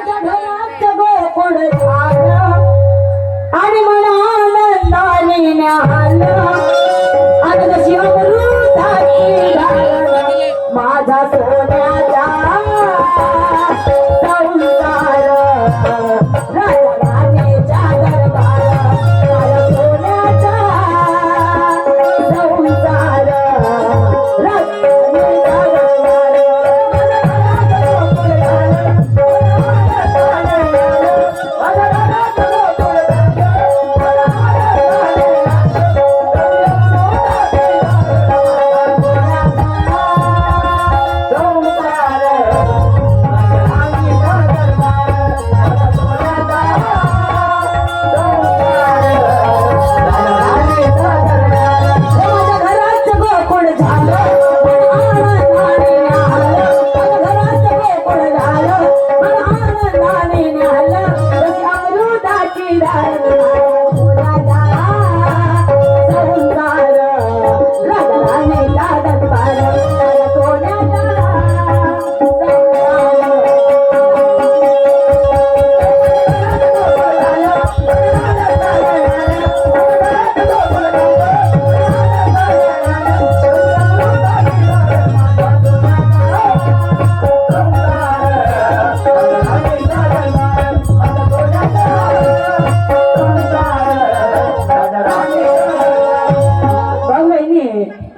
माझ्या घरात गोकुळ झालं आणि मला आनंदाने न्याहाळलं आणि कशी अमृताची धार माझा सोन्याचा संसार राजराणीच्या दरबार माझा सोन्याचा संसार राजराणीच्या दरबार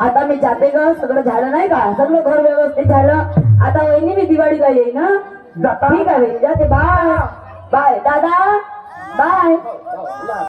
आता मी जाते ग सगळं झालं नाही का सगळं घर व्यवस्थित झालं आता वहिनी मी दिवाळीला येईन ना ठीक आहे जाते बाय बाय दादा बाय